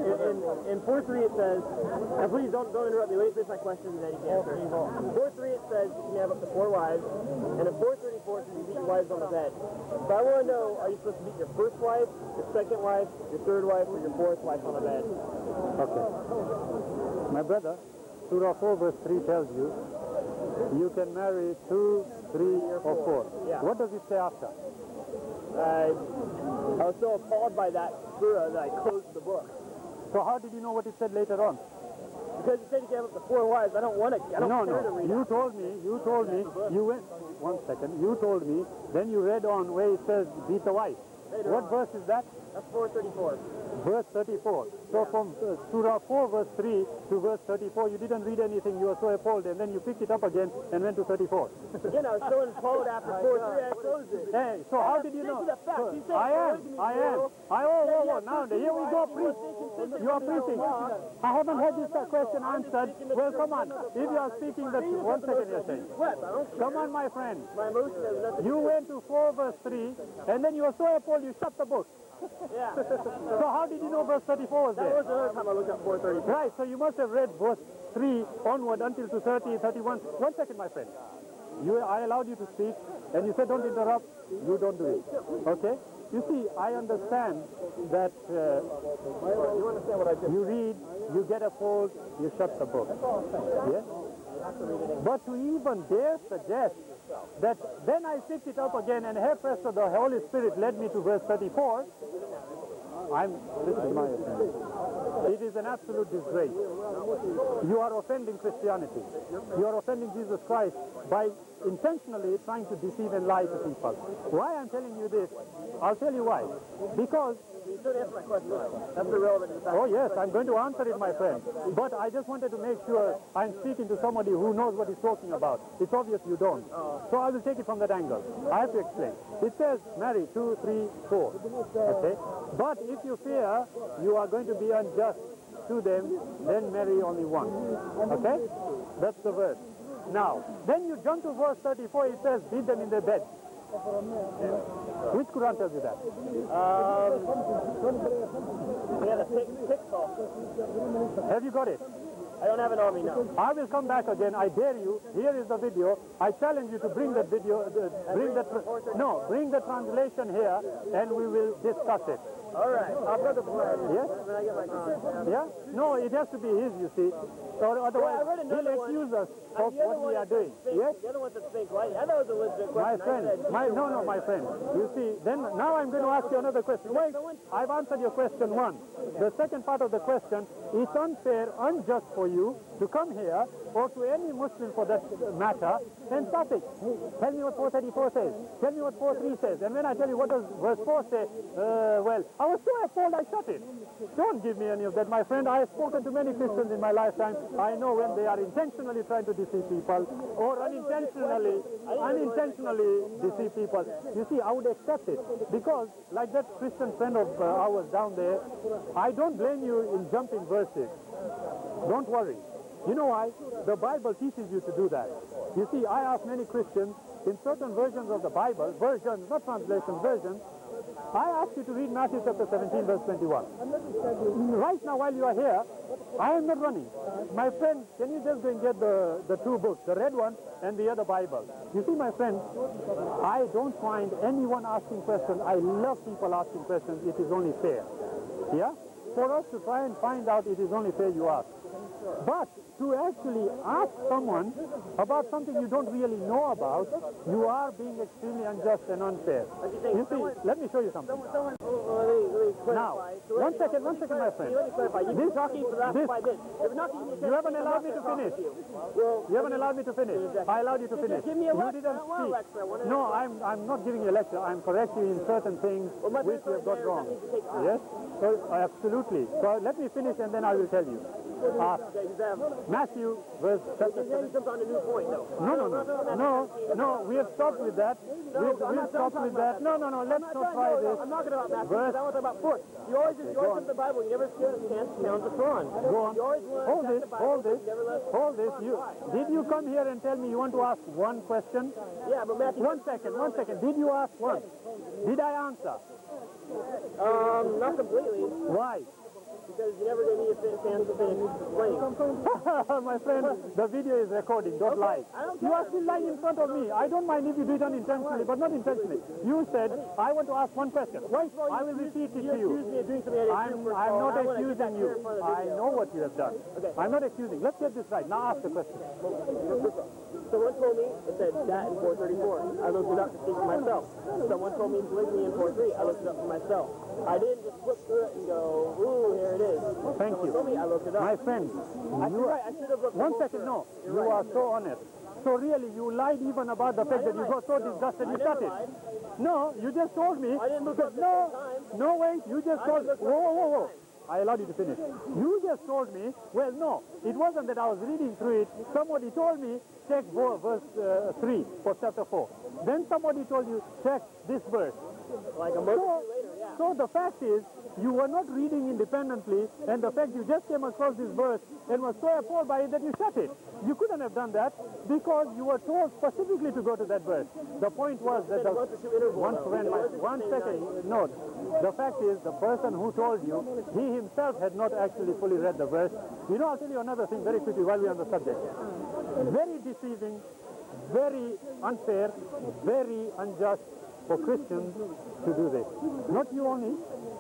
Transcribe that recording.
In 4.3 it says, and please don't interrupt me, let me finish my question and then you can answer. In 4.3 it says you can have up to 4 wives, and in 4.34 it says you beat your wives on the bed. So I want to know, are you supposed to beat your first wife, your second wife, your third wife, or your fourth wife on the bed? Okay. My brother, Surah 4 verse 3 tells you, you can marry 2, 3, or 4. Yeah. What does it say after? I was so appalled by that surah that I closed the book. So how did you know what it said later on? Because you said you can have up to 4 wives. I don't care to read You told me, you went, 1 second, you told me, then you read on where it says beat the wife. What verse is that? That's 434. Verse 34. So from Surah 4 verse 3 to verse 34, you didn't read anything, you were so appalled, and then you picked it up again and went to 34. Again, I was so appalled after 4.3, I closed it. Hey, so how did you know? I am. Now here we go, priest. You are preaching. I haven't had this question answered. Well, come on. If you are speaking, that 1 second you're saying. Come on, my friend. My emotion has nothing to do. You went to 4 verse 3, and then you were so appalled you shut the book. Yeah. So how did you know verse 34 was there? That was another time I looked up 434. Right, so you must have read verse 3 onward until to 30, 31. 1 second, my friend. I allowed you to speak, and you said don't interrupt. You don't do it. Okay? You see, I understand that you read, you get appalled, you shut the book. Yes? But to even dare suggest that then I picked it up again and here presto the Holy Spirit led me to verse 34, this is my opinion. It is an absolute disgrace. You are offending Christianity. You are offending Jesus Christ by intentionally trying to deceive and lie to people. Why I'm telling you this, I'll tell you why. Because you should answer my question. That's irrelevant. Oh yes, I'm going to answer it, my friend. But I just wanted to make sure I'm speaking to somebody who knows what he's talking about. It's obvious you don't. So I will take it from that angle. I have to explain. It says marry 2, 3, 4. Okay? But if you fear you are going to be unjust to them, then marry only one. Okay? That's the verse. Now, then you jump to verse 34, it says beat them in their bed. Which Quran tells you that? We had a tick call. Have you got it? I don't have it on me now. I will come back again. I dare you. Here is the video. I challenge you to bring that video, bring the translation here, and we will discuss it. All right. I'll put the plan. Yes? When I get my Quran. Yeah? No, it has to be his, you see. Or otherwise, he'll accuse us of what we are doing. Yes? The other one that thinks, right? I thought it was a legit question. My friend, my friend. You see, then now I'm going to ask you another question. Wait, I've answered your question 1. The second part of the question, it's unfair, unjust for you to come here, or to any Muslim for that matter, and start it. Tell me what 434 says. Tell me what 43 says. And when I tell you what does verse 4 say, well, I was so appalled I shut it. Don't give me any of that, my friend. I have spoken to many Christians in my lifetime. I know when they are intentionally trying to deceive people, or unintentionally deceive people. You see, I would accept it. Because, like that Christian friend of ours down there, I don't blame you in jumping verses. Don't worry. You know why? The Bible teaches you to do that. You see, I ask many Christians, in certain versions of the Bible, versions, not translation, versions, I ask you to read Matthew chapter 17, verse 21. Right now, while you are here, I am not running. My friend, can you just go and get the 2 books, the red one and the other Bible? You see, my friend, I don't find anyone asking questions. I love people asking questions. It is only fair. Yeah? For us to try and find out, it is only fair you ask. But to actually ask someone about something you don't really know about, you are being extremely unjust and unfair. You see, let me show you something. Now, 1 second, my friend. You haven't allowed me to finish. You haven't allowed me to finish. I allowed you to finish. You didn't speak. No, I'm not giving you a lecture. I'm correcting you in certain things which you have got wrong. Yes? So, absolutely. So let me finish and then I will tell you. Matthew, verse... No, we have stopped with that. We've stopped with that. No, let's not try this. I'm not going to about Matthew, I want to talk about foot. You always look at the Bible, you never get a chance to count the Quran. Go on. Hold this. Did you come here and tell me you want to ask one question? Yeah, but Matthew... One second. Did you ask one? Did I answer? Not completely. Why? because you never gave me a chance to finish explaining. My friend, the video is recording. Don't lie. You are still lying in front of me. I don't mind if you do it unintentionally, but not intentionally. You said, I want to ask one question. Wait, I will repeat it to you. Accused me of doing something I didn't do. I'm not accusing you. I know what you have done. Okay. I'm not accusing. Let's get this right. Now ask the question. Someone told me it said that in 434. I looked it up to see for myself. Someone told me polygamy in 43. I looked it up for myself. I didn't just flip through it and go, ooh, here it is. Thank you. Told me, I looked it up. My friend, I should have looked one second, no. You are so honest. So really, you lied even about the fact that you got so disgusted you shut it. No, you just told me. I didn't look up the time. No, wait. You just told me. Whoa. I allowed you to finish. You just told me, well, no, it wasn't that I was reading through it. Somebody told me, check verse 3 for chapter 4. Then somebody told you, check this verse. Like a month or two later, yeah. So the fact is, you were not reading independently, and the fact you just came across this verse and was so appalled by it that you shut it. You couldn't have done that because you were told specifically to go to that verse. The point was that one second, no. The fact is, the person who told you, he himself had not actually fully read the verse. You know, I'll tell you another thing very quickly while we're on the subject. Very deceiving, very unfair, very unjust for Christians to do this. Not you only,